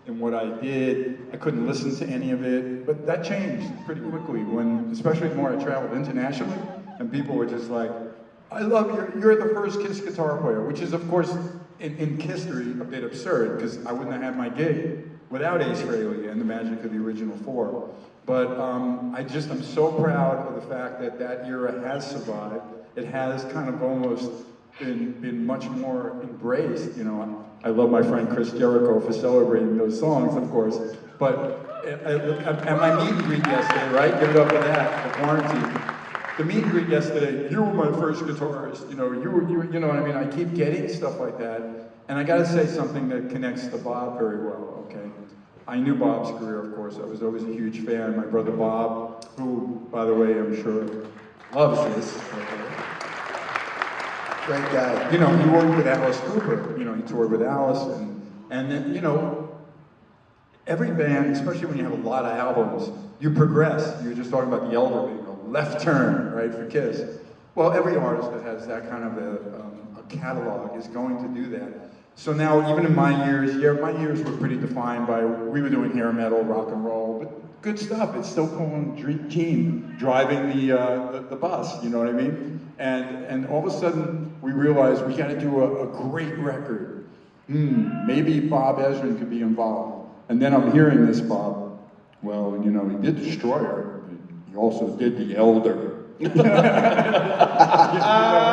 in what I did. I couldn't listen to any of it, but that changed pretty quickly when, especially the more I traveled internationally, and people were just like, I love you're the first Kiss guitar player, which is of course in history a bit absurd because I wouldn't have had my gig without Ace Frehley and the magic of the original four. But I'm so proud of the fact that that era has survived. It has kind of almost been much more embraced. You know, I love my friend Chris Jericho for celebrating those songs, of course. But at my meet and greet yesterday, right? Give it up for that, the quarantine. The meet and greet yesterday, you were my first guitarist. You know, you know what I mean? I keep getting stuff like that. And I gotta say something that connects to Bob very well, okay? I knew Bob's career, of course. I was always a huge fan. My brother Bob, who, by the way, I'm sure loves this. Great guy. You know, he worked with Alice Cooper. You know, he toured with Alice. And then, you know, every band, especially when you have a lot of albums, you progress. You were just talking about the Elder being a left turn, right, for Kiss. Well, every artist that has that kind of a catalog is going to do that. So now, even in my years, my years were pretty defined by, we were doing hair metal, rock and roll, but good stuff. It's still cool and Gene driving the bus, you know what I mean? And all of a sudden, we realized we got to do a great record. Maybe Bob Ezrin could be involved. And then I'm hearing this, Bob. Well, you know, he did Destroyer. He also did The Elder. It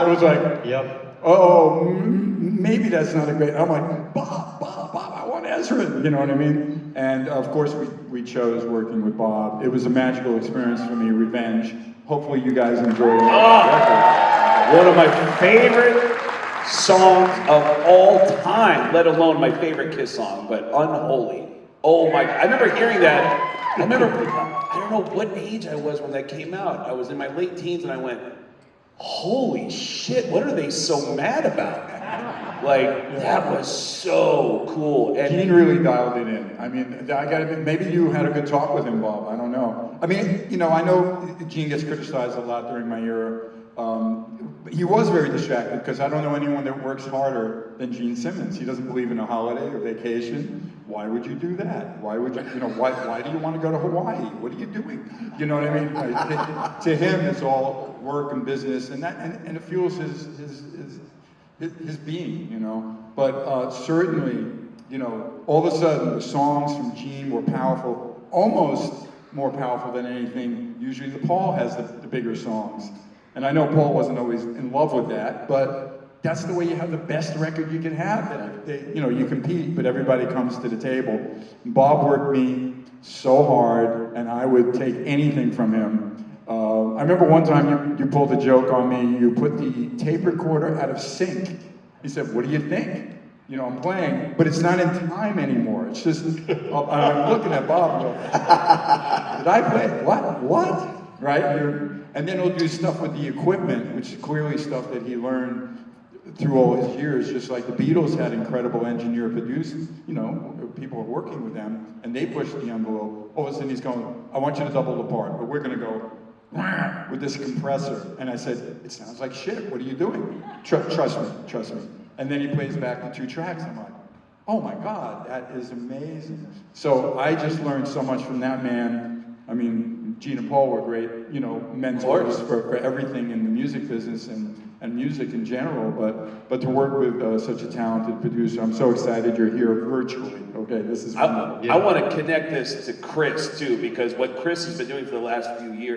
was like, yep. Oh, maybe that's not a great. I'm like, Bob, I want Ezrin. You know what I mean? And of course, we chose working with Bob. It was a magical experience for me. Revenge. Hopefully, you guys enjoyed it. One of my favorite songs of all time, let alone my favorite Kiss song, but Unholy. Oh my! I remember hearing that. I don't know what age I was when that came out. I was in my late teens, and I went, holy shit, what are they so mad about? Like, that was so cool. And Gene really dialed it in. I mean, I gotta admit, maybe you had a good talk with him, Bob. I don't know. I mean, you know, I know Gene gets criticized a lot during my era. He was very distracted because I don't know anyone that works harder than Gene Simmons. He doesn't believe in a holiday or vacation. Why would you do that? Why would you, why do you want to go to Hawaii? What are you doing? You know what I mean? To him, it's all work and business, and it fuels his being, you know. But certainly, you know, all of a sudden, the songs from Gene were powerful, almost more powerful than anything. Usually, Paul has the bigger songs. And I know Paul wasn't always in love with that, but that's the way you have the best record you can have. You know, you compete, but everybody comes to the table. Bob worked me so hard, and I would take anything from him. I remember one time you pulled a joke on me. You put the tape recorder out of sync. He said, "What do you think?" You know, I'm playing, but it's not in time anymore. It's just, I'm looking at Bob. Did I play? What? Right? And then he'll do stuff with the equipment, which is clearly stuff that he learned through all his years, just like the Beatles had incredible engineer producers, you know, people are working with them, and they pushed the envelope. All of a sudden he's going, I want you to double the part, but we're gonna go with this compressor. And I said, it sounds like shit, what are you doing? Trust me. And then he plays back the 2 tracks, I'm like, oh my God, that is amazing. So I just learned so much from that man. I mean, Gene and Paul were great, you know, mentors for everything in the music business and music in general, but to work with such a talented producer, I'm so excited you're here virtually. Okay, this is fun. I want to connect this to Chris too, because what Chris has been doing for the last few years